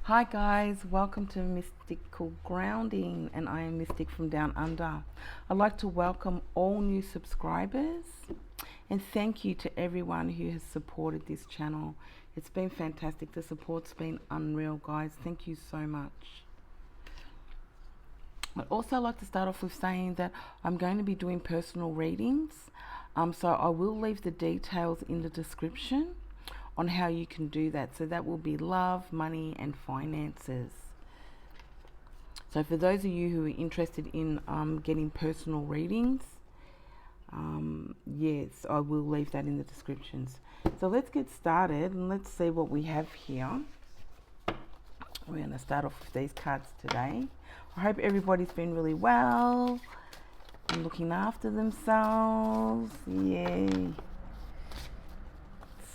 Hi guys, welcome to Mystical Grounding, and I am Mystic from Down Under. I'd like to welcome all new subscribers and thank you to everyone who has supported this channel. It's been fantastic. The support's been unreal, guys. Thank you so much. I'd also like to start off with saying that I'm going to be doing personal readings. So I will leave the details in the description on how you can do that. So that will be love, money, and finances. So for those of you who are interested in getting personal readings, yes, I will leave that in the descriptions. So let's get started and let's see what we have here. We're going to start off with these cards today. I hope everybody's been really well and looking after themselves. Yay.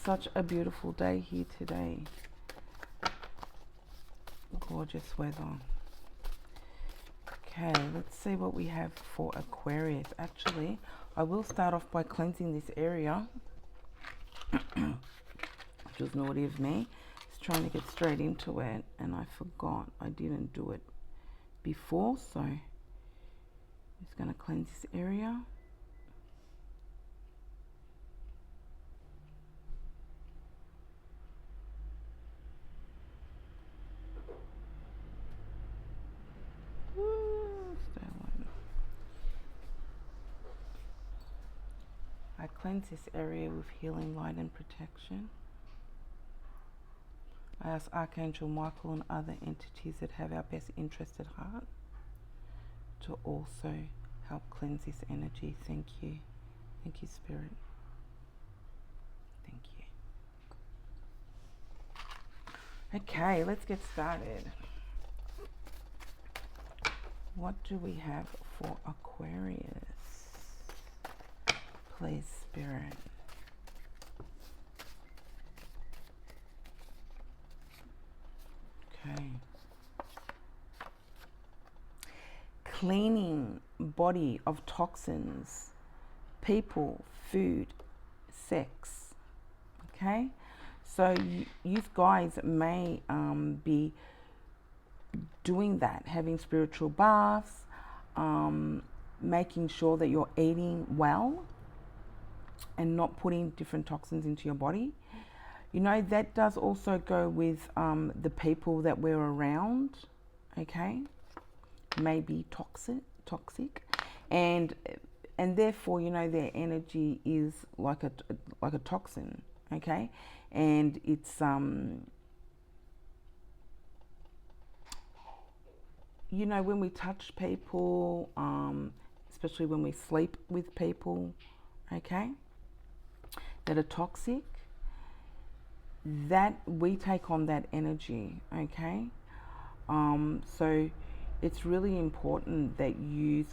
Such a beautiful day here today. Gorgeous weather. Okay, let's see what we have for Aquarius. Actually, I will start off by cleansing this area, which was naughty of me. Just trying to get straight into it, and I forgot I didn't do it before, so I'm just going to cleanse this area. I cleanse this area with healing light and protection. I ask Archangel Michael and other entities that have our best interest at heart to also help cleanse this energy. Thank you. Thank you, Spirit. Thank you. Okay, let's get started. What do we have for Aquarius? Please, Spirit. Okay. Cleaning body of toxins, people, food, sex. Okay? So you guys may be doing that, having spiritual baths, making sure that you're eating well and not putting different toxins into your body. You know, that does also go with the people that we're around, okay? May be toxic, and therefore, you know, their energy is like a toxin, okay? And it's you know, when we touch people, especially when we sleep with people, okay, that are toxic, that we take on that energy, okay? So it's really important that you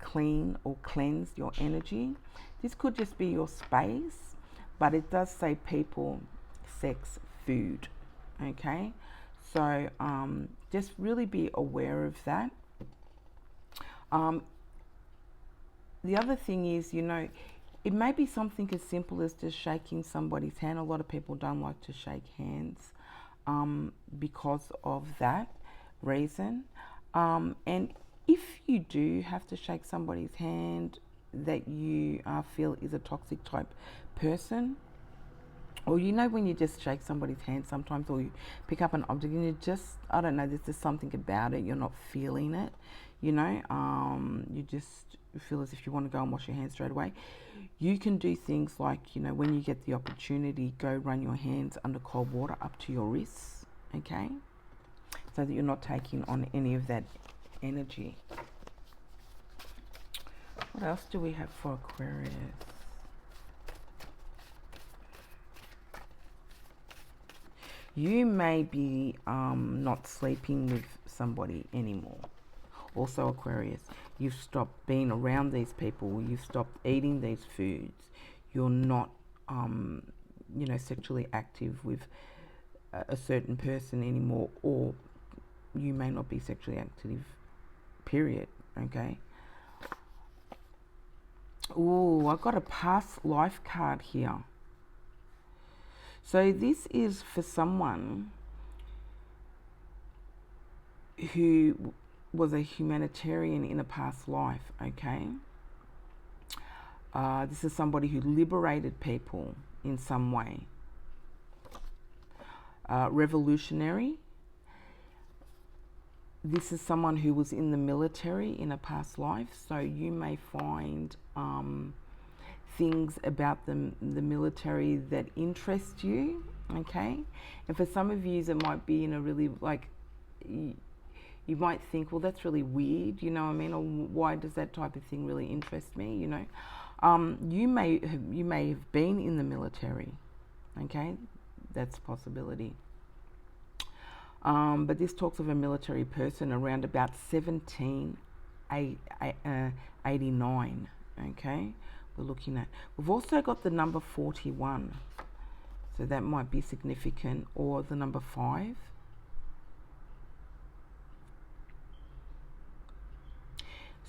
clean or cleanse your energy. This could just be your space, but it does say people, sex, food, okay? So just really be aware of that. The other thing is, you know, it may be something as simple as just shaking somebody's hand. A lot of people don't like to shake hands because of that reason. And if you do have to shake somebody's hand that you feel is a toxic type person, or you know, when you just shake somebody's hand sometimes, or you pick up an object and you just, I don't know, there's just something about it, you're not feeling it, you know, you just feel as if you want to go and wash your hands straight away. You can do things like, you know, when you get the opportunity, go run your hands under cold water up to your wrists, okay, so that you're not taking on any of that energy. What else do we have for Aquarius? You may be not sleeping with somebody anymore. Also, Aquarius, you've stopped being around these people. You've stopped eating these foods. You're not, you know, sexually active with a certain person anymore, or you may not be sexually active, period, okay? Ooh, I've got a past life card here. So this is for someone who was a humanitarian in a past life, okay? This is somebody who liberated people in some way. Revolutionary. This is someone who was in the military in a past life, so you may find things about the military that interest you, okay? And for some of you, it might be in a really, like, you might think, well, that's really weird, you know what I mean? Or why does that type of thing really interest me, you know? You may have been in the military, okay? That's a possibility. But this talks of a military person around about 1789, okay? We're looking at. We've also got the number 41, so that might be significant, or the number 5.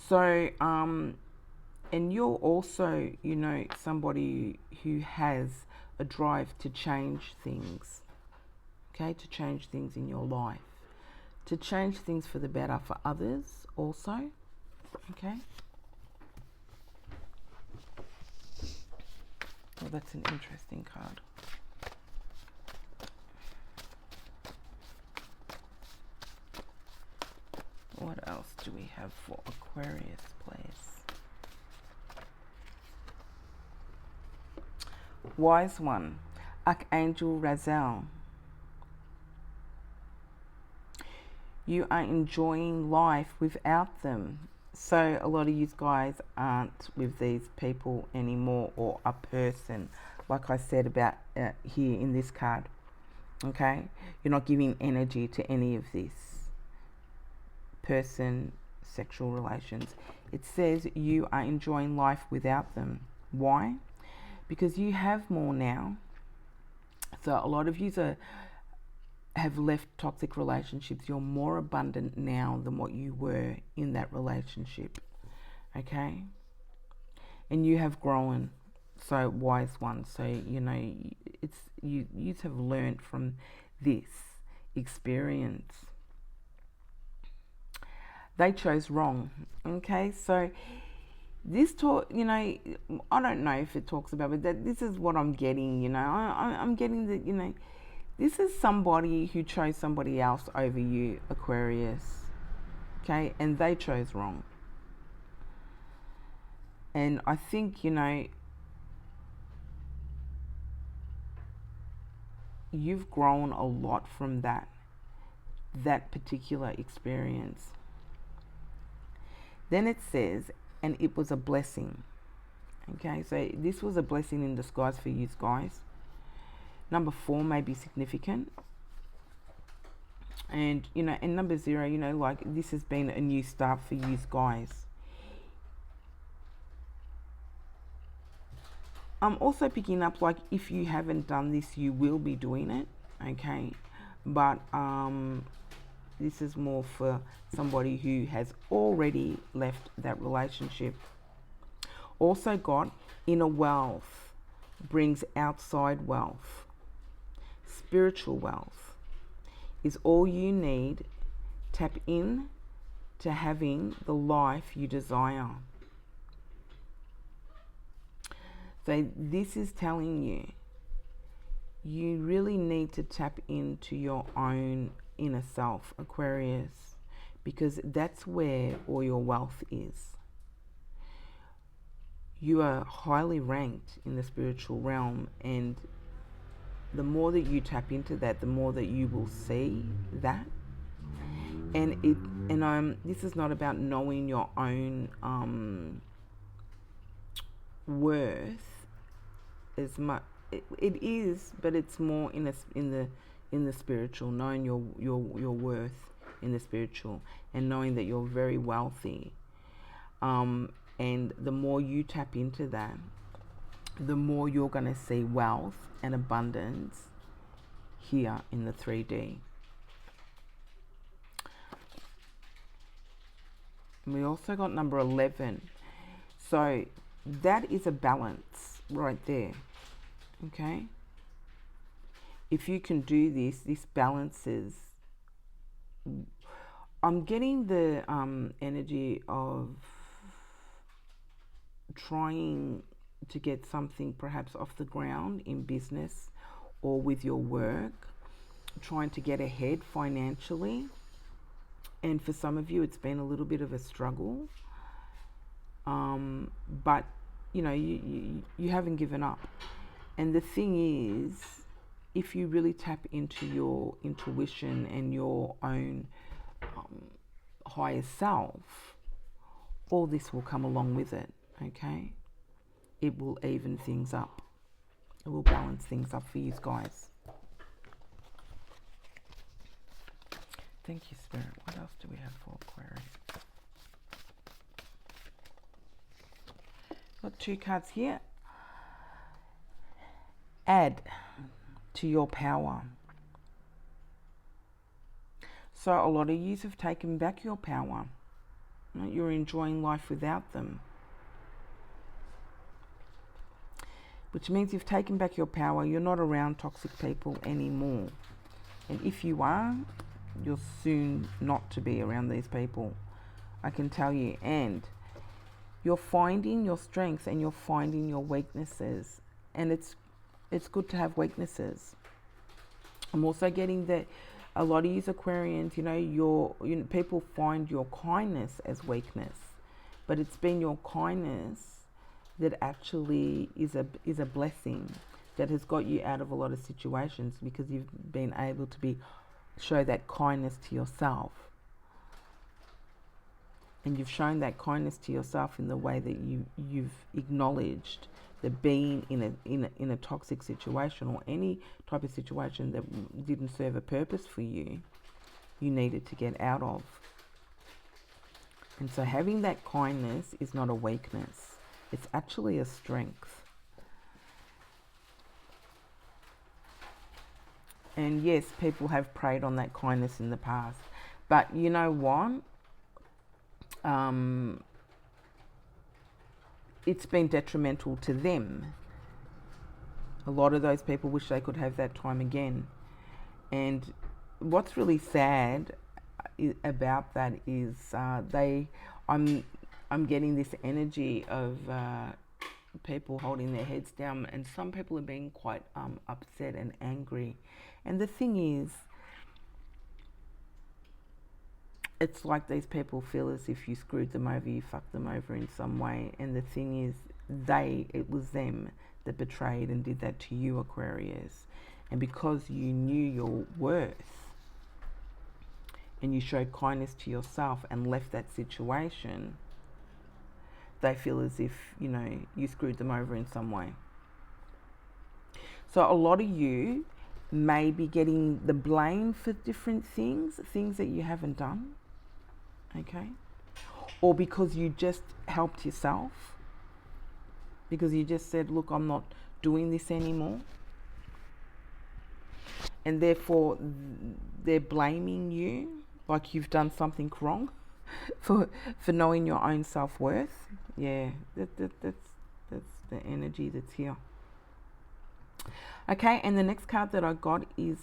So, and you're also, you know, somebody who has a drive to change things, okay, to change things in your life, to change things for the better for others also, okay. Well, that's an interesting card. What else do we have for Aquarius, please? Wise one, Archangel Raziel. You are enjoying life without them. So a lot of you guys aren't with these people anymore, or a person, like I said about here in this card, okay? You're not giving energy to any of this person, sexual relations. It says you are enjoying life without them. Why? Because you have more now. So a lot of you have left toxic relationships. You're more abundant now than what you were in that relationship, okay? And you have grown. So wise one. So, you know, it's you have learned from this experience. They chose wrong, okay? So this talk, you know, I don't know if it talks about, but this is what I'm getting, you know. I'm getting that, you know, this is somebody who chose somebody else over you, Aquarius, okay? And they chose wrong. And I think, you know, you've grown a lot from that particular experience. Then it says, and it was a blessing. Okay, so this was a blessing in disguise for you guys. Number 4 may be significant. And, you know, and number 0, you know, like this has been a new start for you guys. I'm also picking up, like, if you haven't done this, you will be doing it, okay? But this is more for somebody who has already left that relationship. Also got inner wealth brings outside wealth. Spiritual wealth is all you need. Tap in to having the life you desire. So this is telling you, you really need to tap into your own inner self, Aquarius, because that's where all your wealth is. You are highly ranked in the spiritual realm, and the more that you tap into that, the more that you will see that. And this is not about knowing your own worth as much. It is, but it's more in the spiritual, knowing your worth in the spiritual, and knowing that you're very wealthy. And the more you tap into that, the more you're going to see wealth and abundance here in the 3D. And we also got number 11. So that is a balance right there. Okay? If you can do this, this balances. I'm getting the energy of trying to get something perhaps off the ground in business or with your work, trying to get ahead financially. And for some of you, it's been a little bit of a struggle. But, you haven't given up. And the thing is, if you really tap into your intuition and your own higher self, all this will come along with it, okay? It will even things up. It will balance things up for you guys. Thank you, Spirit. What else do we have for Aquarius? Got 2 cards here. Add to your power. So a lot of you have taken back your power. You're enjoying life without them. Which means you've taken back your power. You're not around toxic people anymore. And if you are, you're soon not to be around these people. I can tell you. And you're finding your strengths and you're finding your weaknesses. And it's good to have weaknesses. I'm also getting that a lot of you Aquarians, people find your kindness as weakness, but it's been your kindness that actually is a blessing that has got you out of a lot of situations, because you've been able to show that kindness to yourself. And you've shown that kindness to yourself in the way that you've acknowledged that being in a toxic situation or any type of situation that didn't serve a purpose for you, you needed to get out of. And so having that kindness is not a weakness. It's actually a strength. And yes, people have preyed on that kindness in the past. But you know what? It's been detrimental to them. A lot of those people wish they could have that time again. And what's really sad about that is I'm getting this energy of people holding their heads down, and some people are being quite upset and angry. And the thing is, it's like these people feel as if you screwed them over, you fucked them over in some way. And the thing is, it was them that betrayed and did that to you, Aquarius. And because you knew your worth and you showed kindness to yourself and left that situation, they feel as if, you screwed them over in some way. So a lot of you may be getting the blame for different things that you haven't done. Okay? Or because you just helped yourself. Because you just said, look, I'm not doing this anymore. And therefore, they're blaming you like you've done something wrong for knowing your own self-worth. Yeah, that's the energy that's here. Okay, and the next card that I got is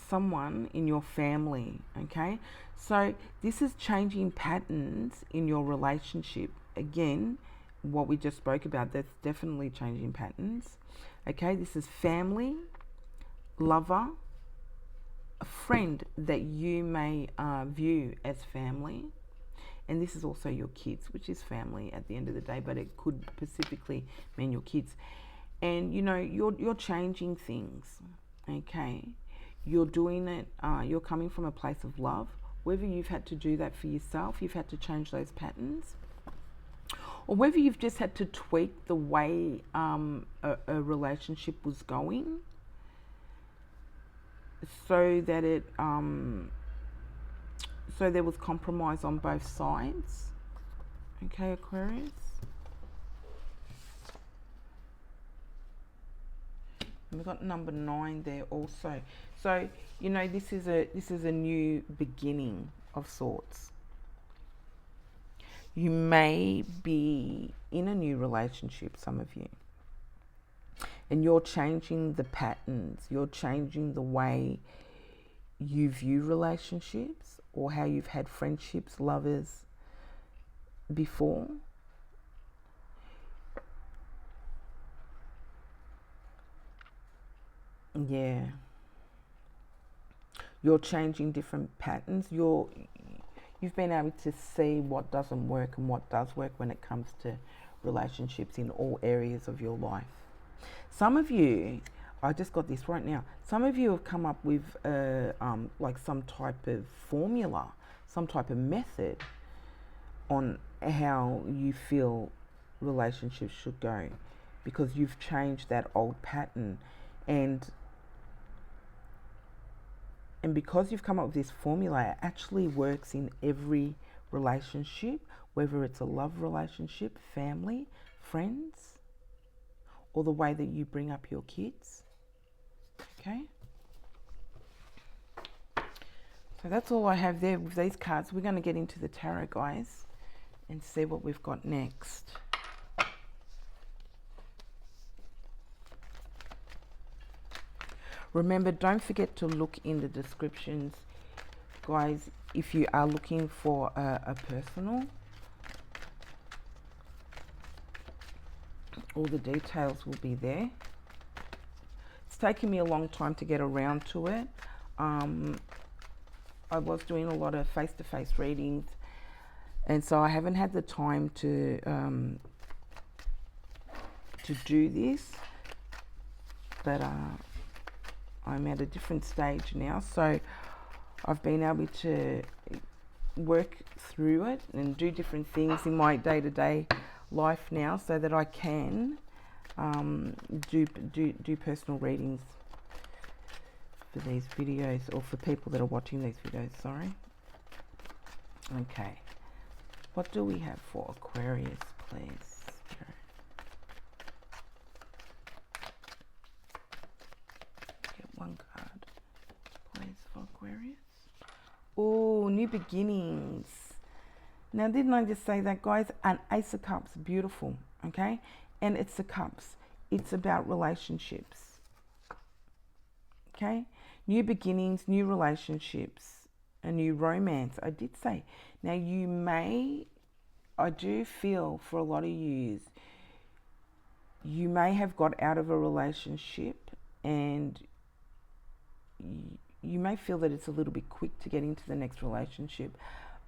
someone in your family. Okay, so this is changing patterns in your relationship. Again, what we just spoke about, that's definitely changing patterns. Okay, this is family, lover, a friend that you may view as family. And this is also your kids, which is family at the end of the day, but it could specifically mean your kids. And you're changing things. Okay, you're doing it, you're coming from a place of love. Whether you've had to do that for yourself, you've had to change those patterns, or whether you've just had to tweak the way a relationship was going, so that so there was compromise on both sides. Okay, Aquarius. And we've got number 9 there also. So this is a new beginning of sorts. You may be in a new relationship, some of you, and you're changing the patterns. You're changing the way you view relationships or how you've had friendships, lovers before. Yeah. You're changing different patterns. You've been able to see what doesn't work and what does work when it comes to relationships in all areas of your life. Some of you, I just got this right now. Some of you have come up with like some type of formula, some type of method on how you feel relationships should go, because you've changed that old pattern, and because you've come up with this formula, it actually works in every relationship, whether it's a love relationship, family, friends, or the way that you bring up your kids. Okay? So that's all I have there with these cards. We're going to get into the tarot, guys, and see what we've got next. Remember, don't forget to look in the descriptions, guys, if you are looking for a personal. All the details will be there. It's taken me a long time to get around to it. I was doing a lot of face-to-face readings, and so I haven't had the time to do this, but I'm at a different stage now, so I've been able to work through it and do different things in my day-to-day life now, so that I can do personal readings for these videos, or for people that are watching these videos, sorry. Okay, what do we have for Aquarius, please? Get one card, please, for Aquarius. Oh, new beginnings. Now, didn't I just say that, guys? An Ace of Cups, beautiful, okay? And it's the Cups. It's about relationships, okay? New beginnings, new relationships, a new romance. I did say. Now, I do feel for a lot of you may have got out of a relationship, and you may feel that it's a little bit quick to get into the next relationship.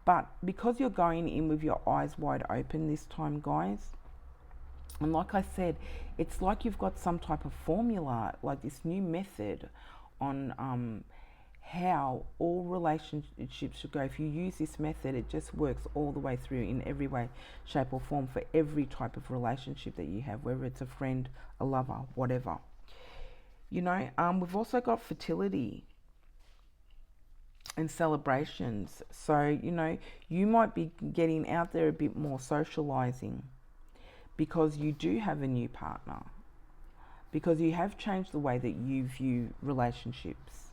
But because you're going in with your eyes wide open this time, guys, and like I said, it's like you've got some type of formula, like this new method on how all relationships should go. If you use this method, it just works all the way through in every way, shape or form, for every type of relationship that you have, whether it's a friend, a lover, whatever. You know, we've also got fertility and celebrations. So, you know, you might be getting out there a bit more, socializing, because you do have a new partner, because you have changed the way that you view relationships.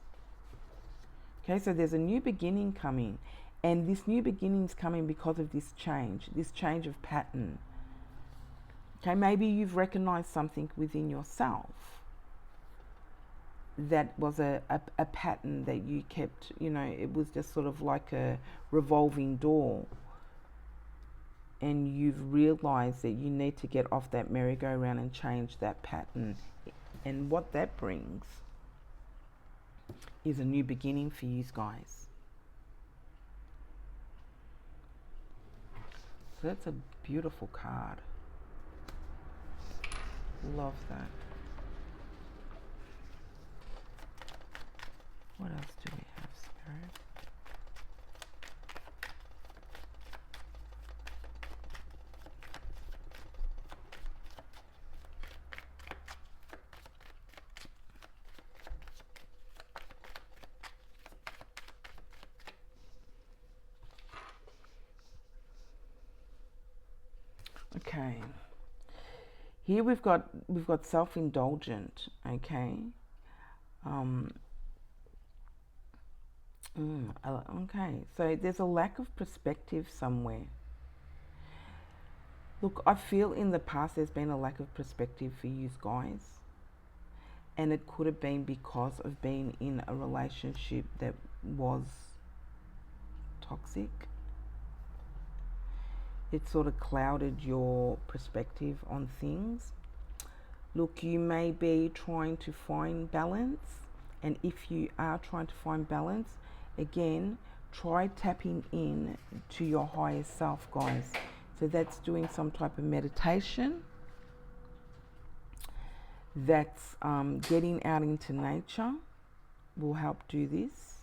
Okay, so there's a new beginning coming, and this new beginning is coming because of this change of pattern. Okay, maybe you've recognized something within yourself that was a pattern that you kept, you know, it was just sort of like a revolving door, and you've realized that you need to get off that merry-go-round and change that pattern. And what that brings is a new beginning for you guys. So that's a beautiful card. Love that. What else do we have, Spirit? Okay. Here we've got self-indulgent, okay? Okay, so there's a lack of perspective somewhere. Look, I feel in the past there's been a lack of perspective for you guys, and it could have been because of being in a relationship that was toxic. It sort of clouded your perspective on things. Look, you may be trying to find balance, and if you are trying to find balance, again, try tapping in to your higher self, guys. So that's doing some type of meditation. That's getting out into nature will help do this.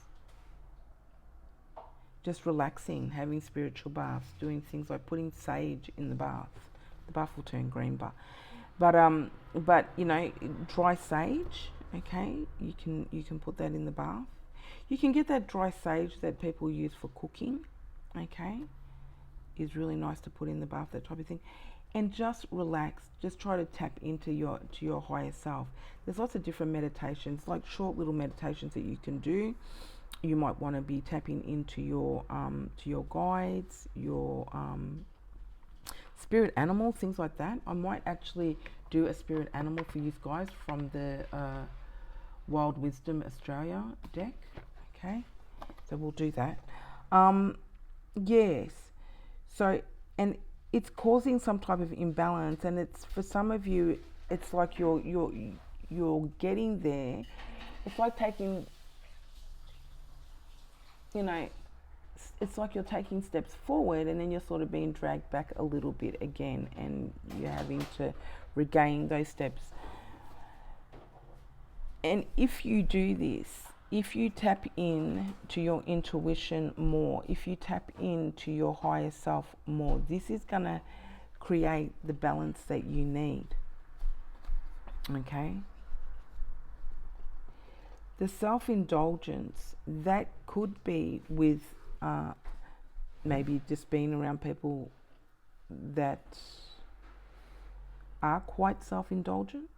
Just relaxing, having spiritual baths, doing things like putting sage in the bath. The bath will turn green, but you know, dry sage. Okay, you can put that in the bath. You can get that dry sage that people use for cooking. Okay, is really nice to put in the bath, that type of thing. And just relax. Just try to tap into your higher self. There's lots of different meditations, like short little meditations that you can do. You might want to be tapping into your to your guides, your spirit animals, things like that. I might actually do a spirit animal for you guys from the Wild Wisdom Australia deck. Okay, so we'll do that. Yes. So, and it's causing some type of imbalance, and it's, for some of you, it's like you're getting there. It's like taking, you know, it's like you're taking steps forward and then you're sort of being dragged back a little bit again, and you're having to regain those steps. And if you do this, if you tap in to your intuition more, if you tap into your higher self more, this is going to create the balance that you need. Okay? The self-indulgence, that could be with maybe just being around people that are quite self-indulgent.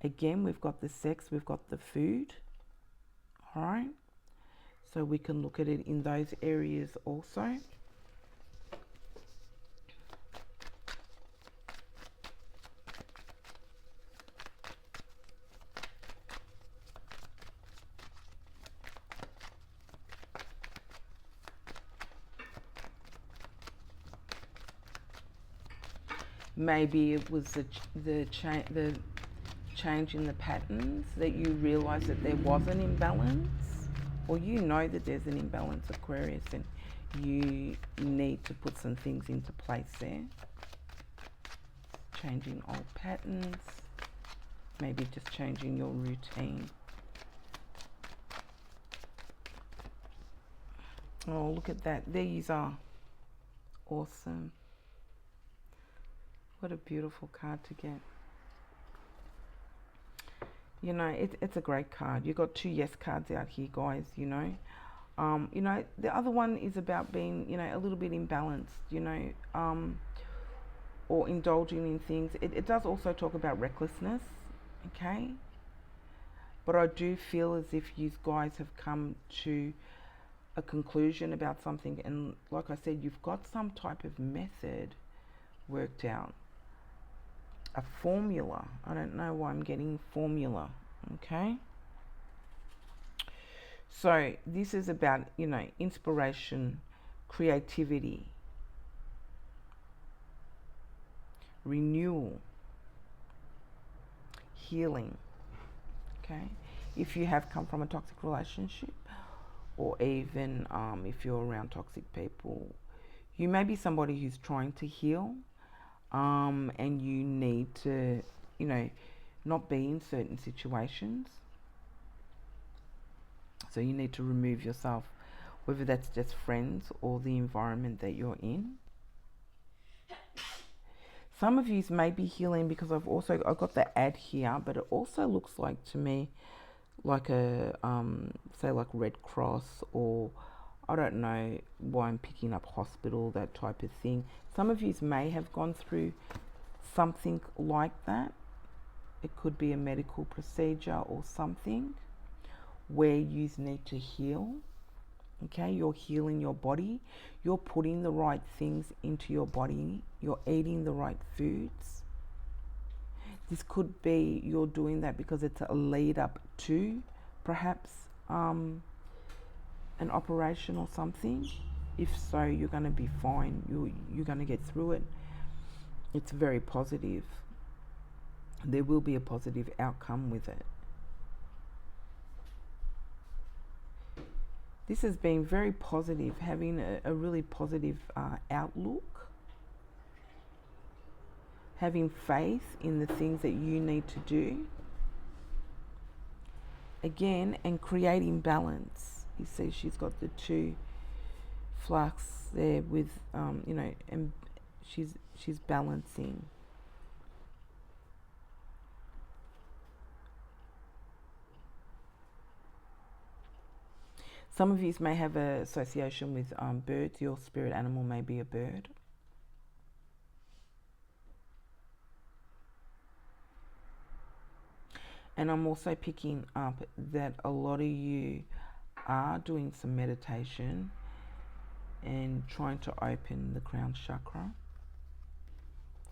Again, we've got the sex, we've got the food. All right, so we can look at it in those areas also. Maybe it was the change in the patterns that you realize that there was an imbalance, or you know that there's an imbalance, Aquarius, and you need to put some things into place there. Changing old patterns, maybe just changing your routine. Oh, look at that. These are awesome. What a beautiful card to get. You know, it's a great card. You've got 2 yes cards out here, guys, you know. You know, the other one is about being, you know, a little bit imbalanced, you know, or indulging in things. It does also talk about recklessness, okay? But I do feel as if you guys have come to a conclusion about something, and like I said, you've got some type of method worked out. A formula. I don't know why I'm getting formula. Okay. So this is about, you know, inspiration, creativity, renewal, healing. Okay. If you have come from a toxic relationship, or even if you're around toxic people, you may be somebody who's trying to heal. And you need to, you know, not be in certain situations. So you need to remove yourself, whether that's just friends or the environment that you're in. Some of you may be healing because I've got the ad here, but it also looks like to me like a, say like Red Cross, or I don't know why I'm picking up hospital, that type of thing. Some of you may have gone through something like that. It could be a medical procedure or something where you need to heal. Okay, you're healing your body. You're putting the right things into your body. You're eating the right foods. This could be you're doing that because it's a lead up to perhaps an operation or something? If so, you're going to be fine. You're going to get through it. It's very positive. There will be a positive outcome with it. This has been very positive, having a really positive outlook, having faith in the things that you need to do. Again, and creating balance. You see, she's got the two flax there with, and she's balancing. Some of you may have an association with birds. Your spirit animal may be a bird. And I'm also picking up that a lot of you are doing some meditation and trying to open the crown chakra.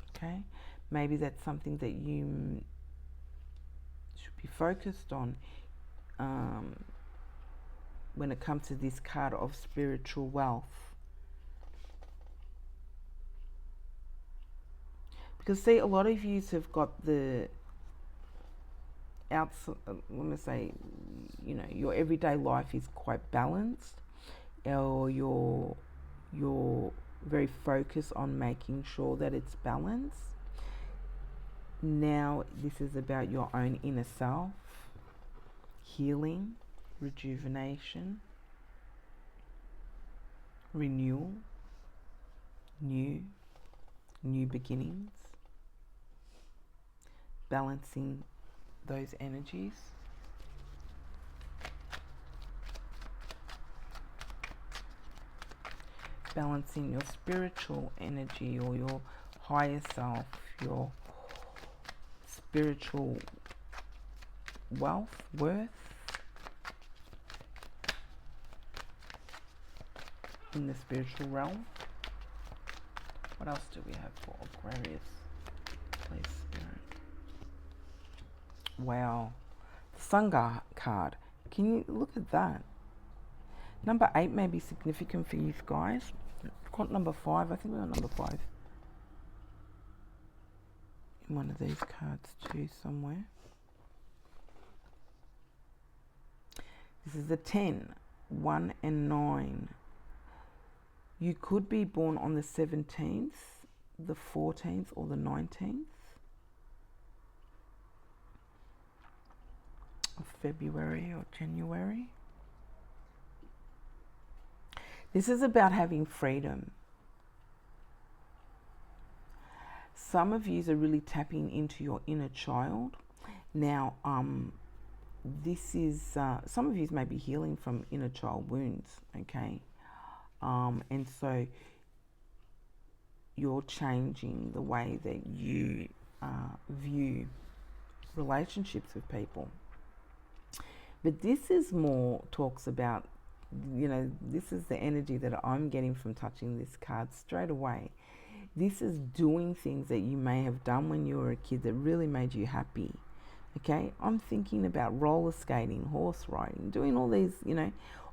Okay? Maybe that's something that you should be focused on when it comes to this card of spiritual wealth. Because see, a lot of you have got the outside, let me say, your everyday life is quite balanced, or you're very focused on making sure that it's balanced. Now this is about your own inner self, healing, rejuvenation, renewal, new beginnings, balancing those energies. Balancing your spiritual energy or your higher self, your spiritual worth in the spiritual realm. What else do we have for Aquarius? Please, Spirit. Wow. The Sun card. Can you look at that? Number 8 may be significant for you guys. Got number 5. I think we got number 5 in one of these cards too somewhere. This is the 10, 1 and 9. You could be born on the 17th, the 14th or the 19th of February or January. This is about having freedom. Some of you are really tapping into your inner child. Now, this is, some of you may be healing from inner child wounds, okay? And so you're changing the way that you view relationships with people. But this is more talks about, this is the energy that I'm getting from touching this card straight away. This is doing things that you may have done when you were a kid that really made you happy. Okay, I'm thinking about roller skating, horse riding, doing all these,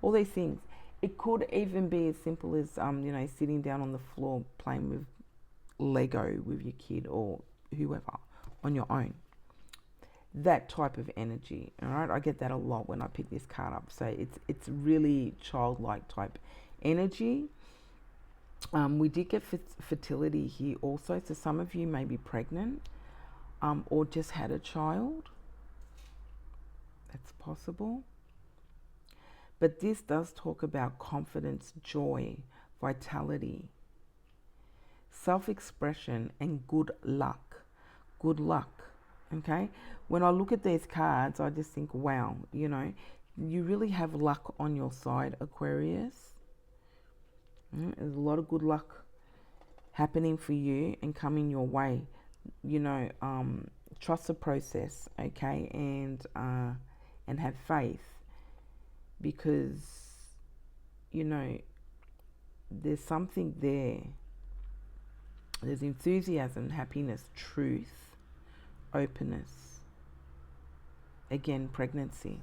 all these things. It could even be as simple as, sitting down on the floor playing with Lego with your kid or whoever on your own. That type of energy, all right? I get that a lot when I pick this card up. So it's really childlike type energy. We did get fertility here also. So some of you may be pregnant or just had a child. That's possible. But this does talk about confidence, joy, vitality, self-expression, and good luck. Good luck, okay? When I look at these cards, I just think, wow, you really have luck on your side, Aquarius. There's a lot of good luck happening for you and coming your way. Trust the process, okay? And have faith. Because, there's something there. There's enthusiasm, happiness, truth, openness. Again, pregnancy.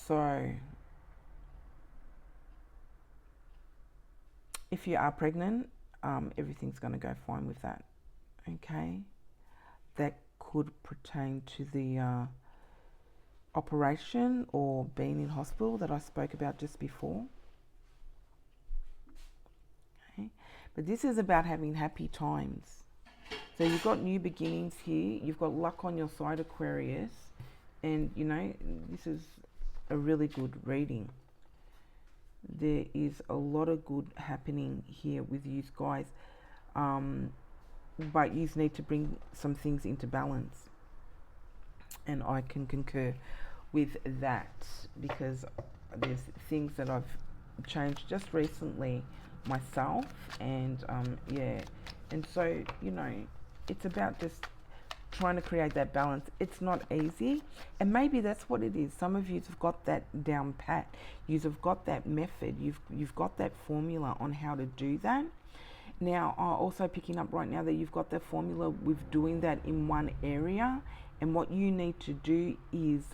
So if you are pregnant, everything's going to go fine with that. Okay, that could pertain to the operation or being in hospital that I spoke about just before. Okay, but this is about having happy times. So you've got new beginnings here. You've got luck on your side, Aquarius, and you know this is a really good reading. There is a lot of good happening here with you guys, but you need to bring some things into balance, and I can concur with that because there's things that I've changed just recently myself, and yeah, and so you know it's about just trying to create that balance. It's not easy, and maybe that's what it is. Some of you have got that down pat. You've got that method. You've got that formula on how to do that. Now, also picking up right now that you've got the formula with doing that in one area, and what you need to do is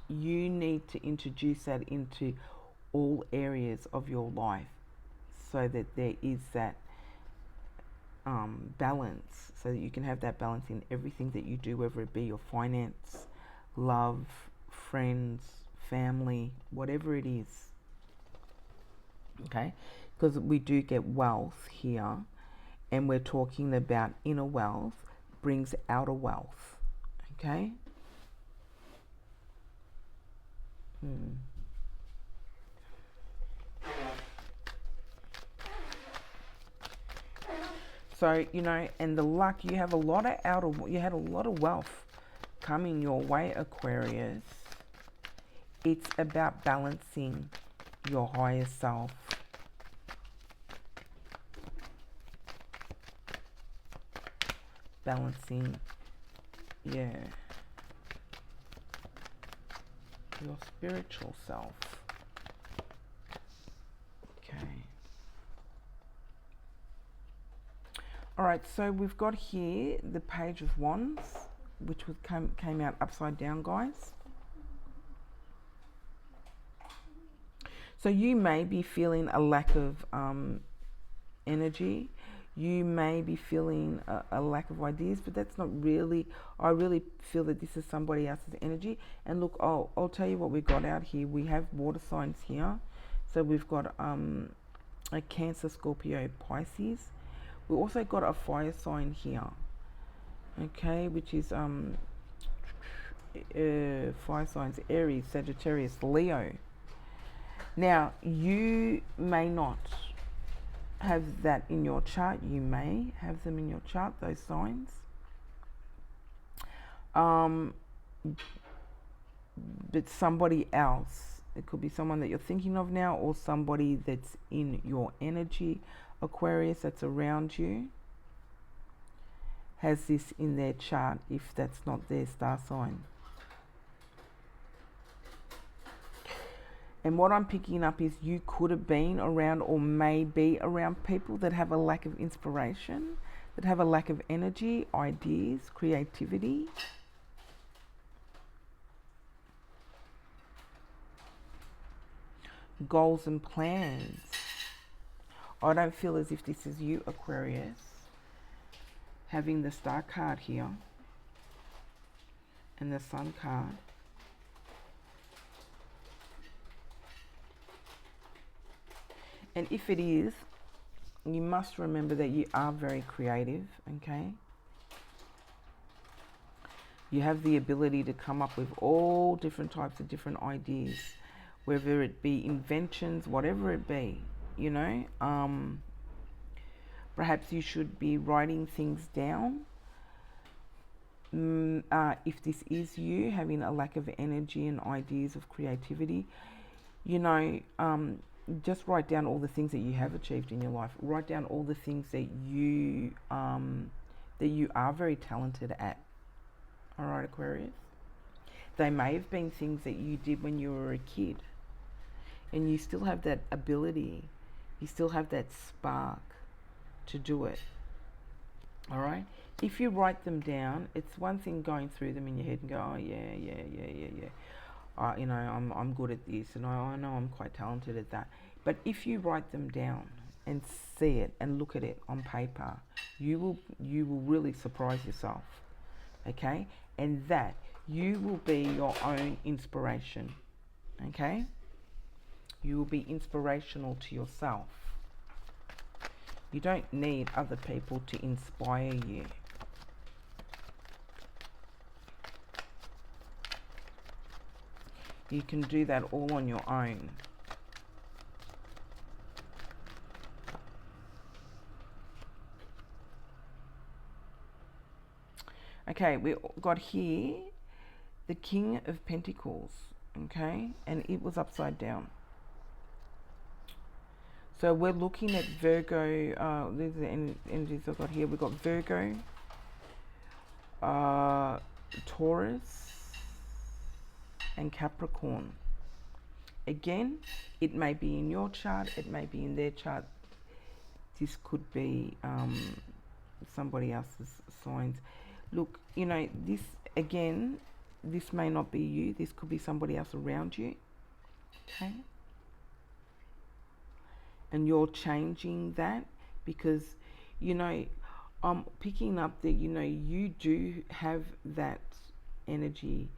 you need to introduce that into all areas of your life so that there is that balance, so that you can have that balance in everything that you do, whether it be your finance, love, friends, family, whatever it is. Okay, because we do get wealth here, and we're talking about inner wealth brings outer wealth. Okay. So, you know, and the luck, you have a lot of you had a lot of wealth coming your way, Aquarius. It's about balancing your higher self. Balancing, yeah, your spiritual self. Okay. All right, so we've got here the Page of Wands, which came out upside down, guys. So you may be feeling a lack of energy. You may be feeling a lack of ideas, but that's not really, I really feel that this is somebody else's energy. And look, I'll tell you what we got out here. We have water signs here. So we've got a Cancer, Scorpio, Pisces. We also got a fire sign here, okay, which is fire signs: Aries, Sagittarius, Leo. Now, you may not have that in your chart. You may have them in your chart, those signs. But somebody else, it could be someone that you're thinking of now, or somebody that's in your energy, Aquarius, that's around you, has this in their chart if that's not their star sign. And what I'm picking up is you could have been around or may be around people that have a lack of inspiration, that have a lack of energy, ideas, creativity. Goals and plans. I don't feel as if this is you, Aquarius, having the Star card here and the Sun card. And if it is, you must remember that you are very creative, okay? You have the ability to come up with all different types of different ideas, whether it be inventions, whatever it be, you know. Perhaps you should be writing things down. If this is you having a lack of energy and ideas of creativity, you know, just write down all the things that you have achieved in your life. Write down all the things that you are very talented at. All right, Aquarius. They may have been things that you did when you were a kid, and you still have that ability. You still have that spark to do it. All right. If you write them down, it's one thing going through them in your head and go, oh yeah. I'm good at this, and I know I'm quite talented at that. But if you write them down and see it and look at it on paper, you will really surprise yourself. Okay, and that you will be your own inspiration. Okay, you will be inspirational to yourself. You don't need other people to inspire you. You can do that all on your own. Okay, we got here the King of Pentacles, okay, and it was upside down. So we're looking at Virgo. These are the energies I've got here. We've got Virgo, Taurus, and Capricorn. Again, it may be in your chart, it may be in their chart. This could be somebody else's signs. Look, this again, this may not be you. This could be somebody else around you. Okay. And you're changing that because, I'm picking up that, you do have that energy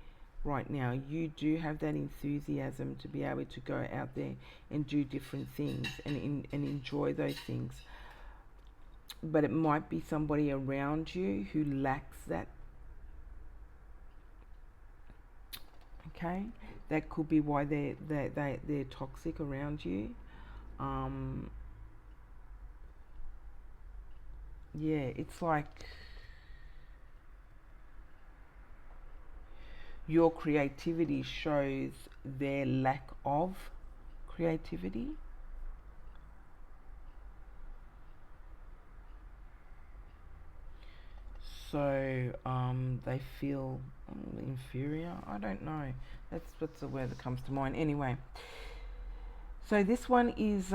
right now. You do have that enthusiasm to be able to go out there and do different things and enjoy those things. But it might be somebody around you who lacks that. Okay, that could be why they're toxic around you. Yeah, it's like your creativity shows their lack of creativity. So they feel inferior. I don't know. That's the word that comes to mind. Anyway, so this one is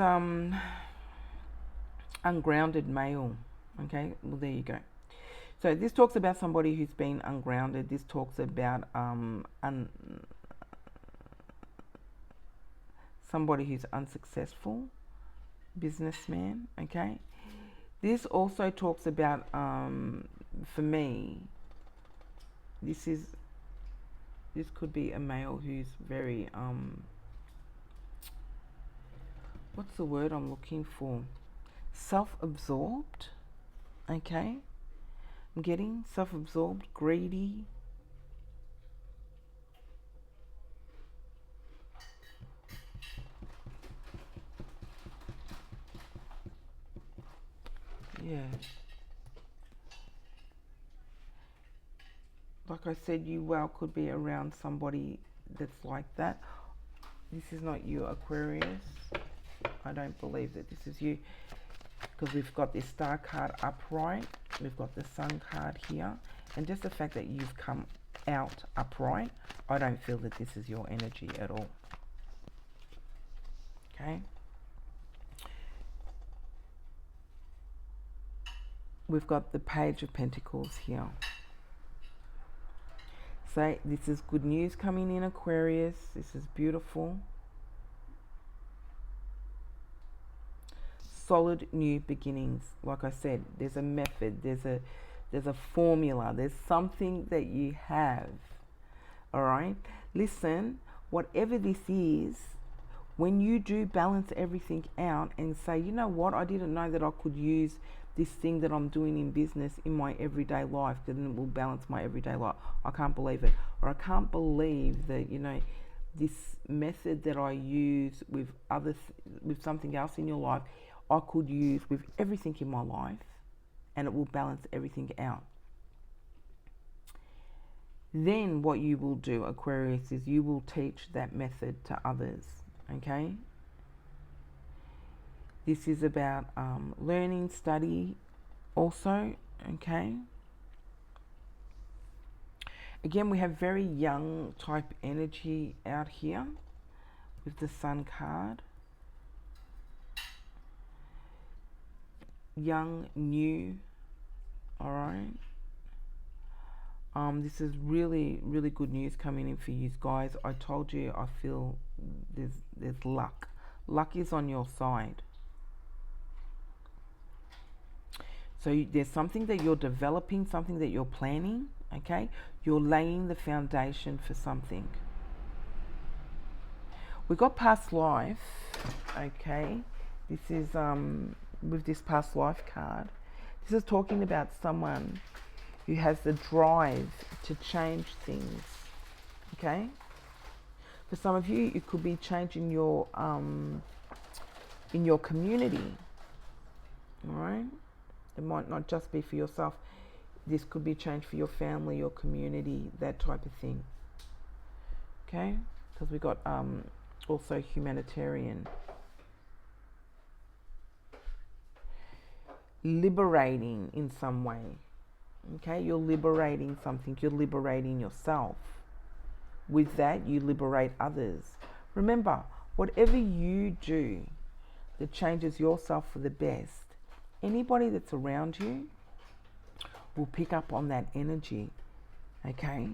ungrounded male. Okay, well there you go. So this talks about somebody who's been ungrounded. This talks about somebody who's unsuccessful, businessman. Okay, this also talks about for me, this could be a male who's very what's the word I'm looking for? Self-absorbed. Okay, I'm getting self-absorbed, greedy. Yeah. Like I said, you could be around somebody that's like that. This is not you, Aquarius. I don't believe that this is you, because we've got this star card upright. We've got the sun card here. And just the fact that you've come out upright, I don't feel that this is your energy at all. Okay. We've got the Page of Pentacles here. So this is good news coming in, Aquarius. This is beautiful. Solid new beginnings. Like I said, there's a method, there's a formula, there's something that you have. All right. Listen, whatever this is, when you do balance everything out and say, you know what, I didn't know that I could use this thing that I'm doing in business in my everyday life, then it will balance my everyday life. I can't believe it. Or I can't believe that, this method that I use with with something else in your life, I could use with everything in my life, and it will balance everything out. Then what you will do, Aquarius, is you will teach that method to others. Okay? This is about learning, study also. Okay? Again, we have very young type energy out here with the Sun card. Young, new. All right. This is really, really good news coming in for you guys. I told you, I feel there's luck. Luck is on your side. So there's something that you're developing, something that you're planning, okay? You're laying the foundation for something. We got past life, okay? This is, with this past life card, this is talking about someone who has the drive to change things, okay? For some of you, it could be changing your, in your community, all right? It might not just be for yourself. This could be change for your family, your community, that type of thing. Okay? Because we got also humanitarian. Liberating in some way. Okay? You're liberating something. You're liberating yourself. With that, you liberate others. Remember, whatever you do that changes yourself for the best, anybody that's around you will pick up on that energy, okay?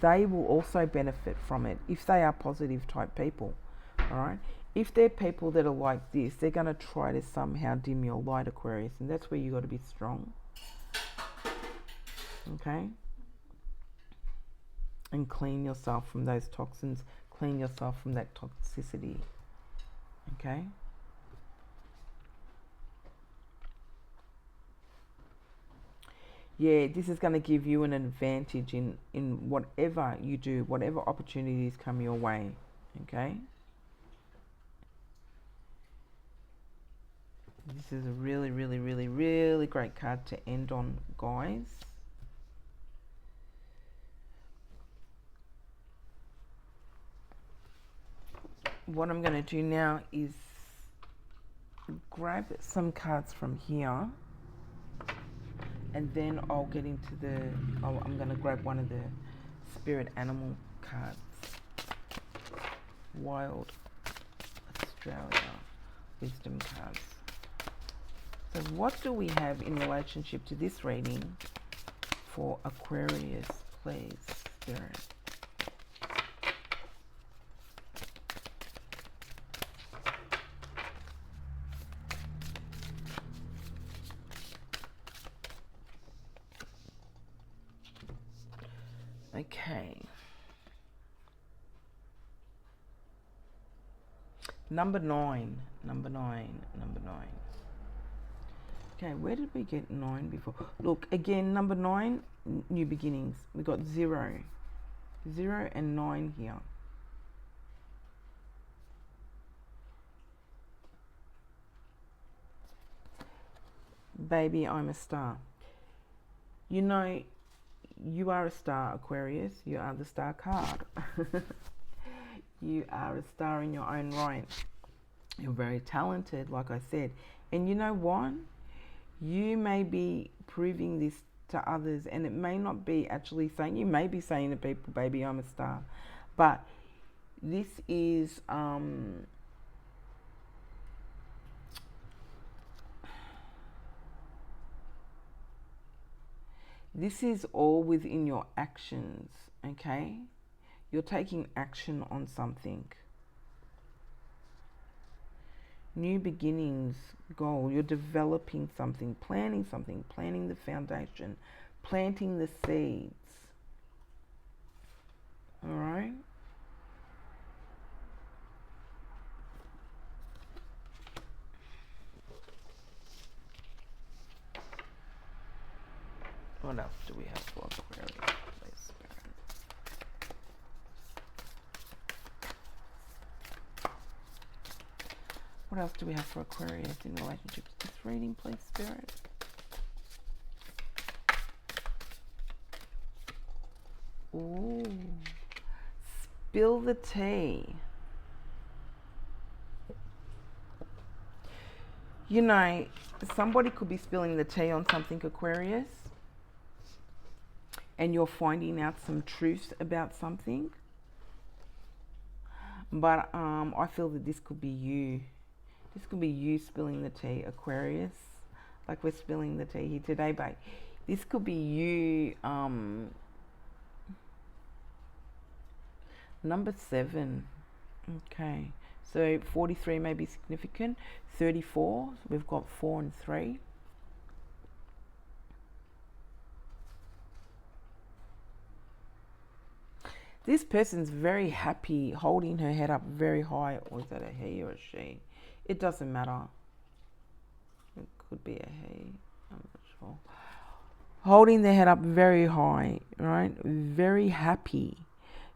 They will also benefit from it if they are positive type people, all right? If they're people that are like this, they're going to try to somehow dim your light, Aquarius, and that's where you got to be strong, okay? And clean yourself from those toxins, clean yourself from that toxicity, okay? Yeah, this is going to give you an advantage in whatever you do, whatever opportunities come your way, okay? This is a really, really, really, really great card to end on, guys. What I'm going to do now is grab some cards from here. And then I'll get into I'm going to grab one of the spirit animal cards. Wild Australia wisdom cards. So what do we have in relationship to this reading for Aquarius, please, Spirit? Okay. Number nine. Okay, where did we get 9 before? Look, again, number 9, new beginnings. We got 0. 0 and 9 here. Baby, I'm a star. You know, you are a star, Aquarius. You are the star card. You are a star in your own right. You're very talented, like I said. And you know what? You may be proving this to others, and it may not be actually saying, you may be saying to people, baby, I'm a star. But this is, this is all within your actions, okay? You're taking action on something. New beginnings, goal. You're developing something, planning the foundation, planting the seeds. All right? What else do we have for Aquarius? What else do we have for Aquarius in relationship to this reading, please, Spirit? Ooh. Spill the tea. You know, somebody could be spilling the tea on something, Aquarius, and you're finding out some truth about something. But I feel that this could be you. This could be you spilling the tea, Aquarius. Like we're spilling the tea here today, but This could be you. Number 7. Okay. So 43 may be significant. 34. We've got 4 and 3. This person's very happy, holding her head up very high. Or is that a he or a she? It doesn't matter. It could be a he. I'm not sure. Holding their head up very high, right? Very happy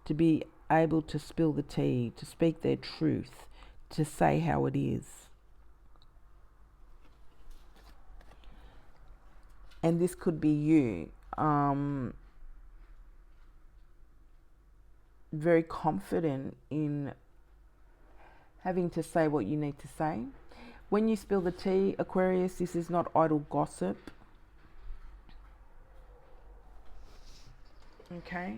to be able to spill the tea, to speak their truth, to say how it is. And this could be you. Very confident in having to say what you need to say. When you spill the tea, Aquarius, this is not idle gossip. Okay.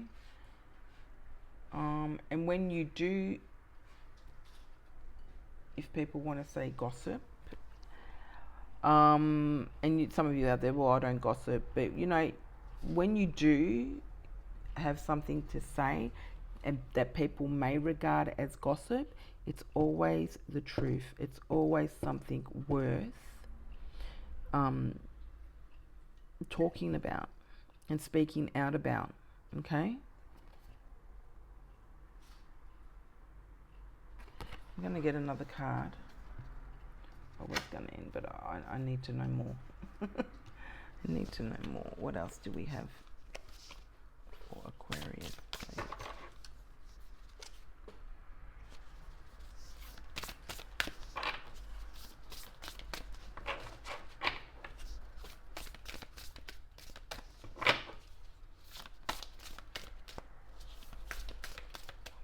And when you do, if people want to say gossip, and some of you out there, well, I don't gossip, but you know, when you do have something to say and that people may regard as gossip, it's always the truth. It's always something worth talking about and speaking out about. Okay? I'm going to get another card. I was going to end, but I need to know more. I need to know more. What else do we have for Aquarius, please?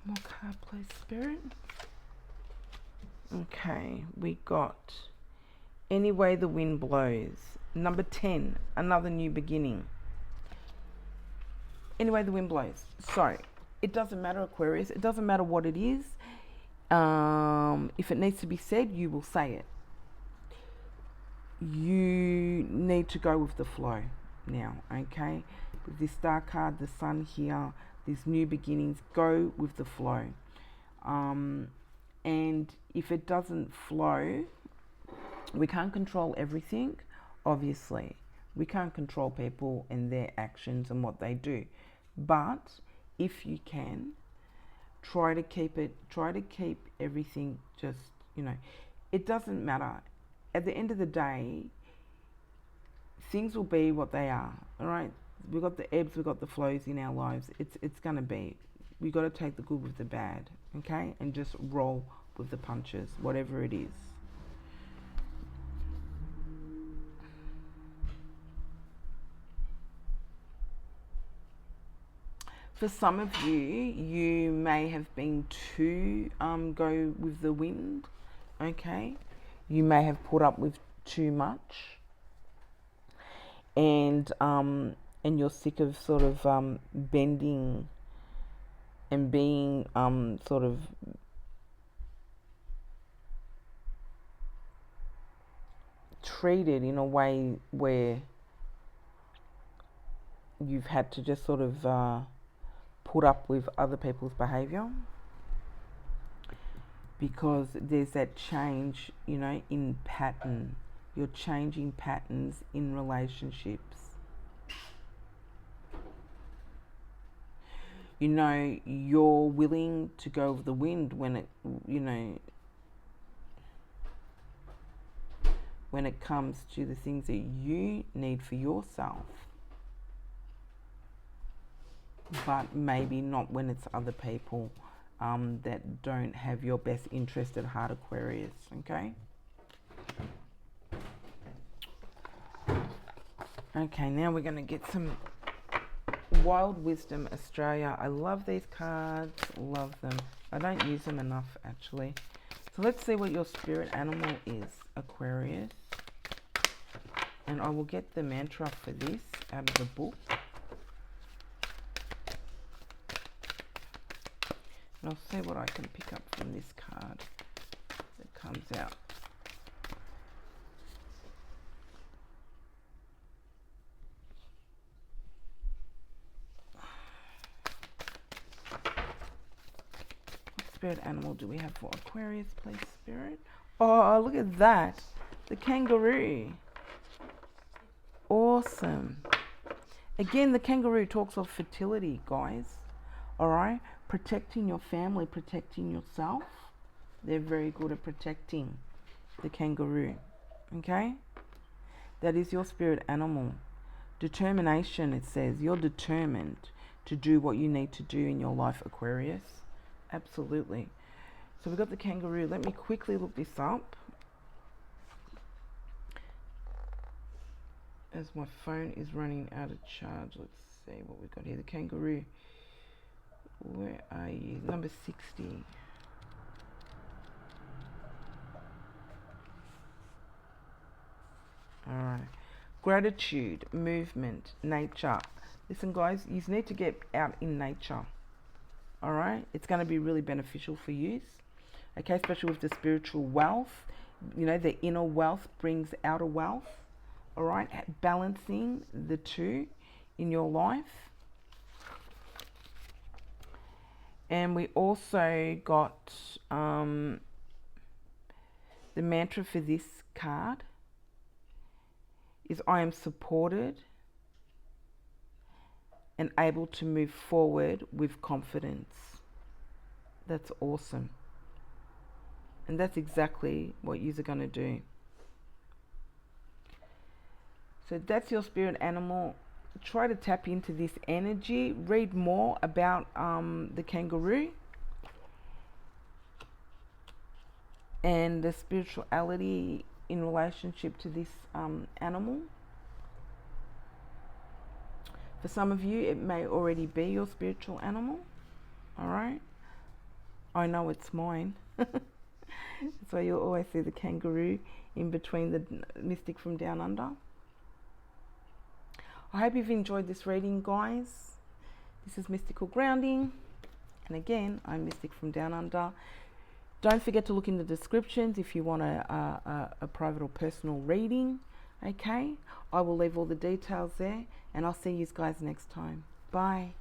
More card, please, Spirit. Okay, we got Any Way the Wind Blows. Number 10, another new beginning. Any way the wind blows. So, it doesn't matter, Aquarius. It doesn't matter what it is. If it needs to be said, you will say it. You need to go with the flow now, okay? With this star card, the sun here, these new beginnings, go with the flow. And if it doesn't flow, we can't control everything, obviously. We can't control people and their actions and what they do. But if you can, try to keep everything just, you know, it doesn't matter. At the end of the day, things will be what they are, all right? We've got the ebbs, we've got the flows in our lives. It's going to be. We've got to take the good with the bad, okay? And just roll with the punches, whatever it is. For some of you, you may have been too go with the wind, okay? You may have put up with too much, and you're sick of sort of bending and being sort of treated in a way where you've had to just sort of put up with other people's behavior, because there's that change, you know, in pattern. You're changing patterns in relationships. You know, you're willing to go with the wind when it, you know, when it comes to the things that you need for yourself. But maybe not when it's other people that don't have your best interest at heart, Aquarius, okay? Okay, now we're going to get some Wild Wisdom Australia. I love these cards, love them. I don't use them enough, actually. So let's see what your spirit animal is, Aquarius. And I will get the mantra for this out of the book. And I'll see what I can pick up from this card that comes out. spirit animal do we have for Aquarius, please, Spirit? Oh, look at that. The kangaroo. Awesome. Again, the kangaroo talks of fertility, guys. All right? Protecting your family, protecting yourself. They're very good at protecting the kangaroo. Okay? That is your spirit animal. Determination, it says. You're determined to do what you need to do in your life, Aquarius. Absolutely. So we've got the kangaroo. Let me quickly look this up, as my phone is running out of charge. Let's see what we've got here. The kangaroo. Where are you? Number 60. Alright. Gratitude, movement, nature. Listen, guys, you need to get out in nature. Alright? It's going to be really beneficial for you. Okay, especially with the spiritual wealth. You know, the inner wealth brings outer wealth. Alright? Balancing the two in your life. And we also got the mantra for this card is I am supported and able to move forward with confidence. That's awesome. And that's exactly what you're going to do. So that's your spirit animal. Try to tap into this energy. Read more about the kangaroo and the spirituality in relationship to this animal. For some of you, it may already be your spiritual animal. All right. I know it's mine. That's why you'll always see the kangaroo in between the mystic from down under. I hope you've enjoyed this reading, guys. This is Mystical Grounding. And again, I'm Mystic from Down Under. Don't forget to look in the descriptions if you want a private or personal reading. Okay? I will leave all the details there. And I'll see you guys next time. Bye.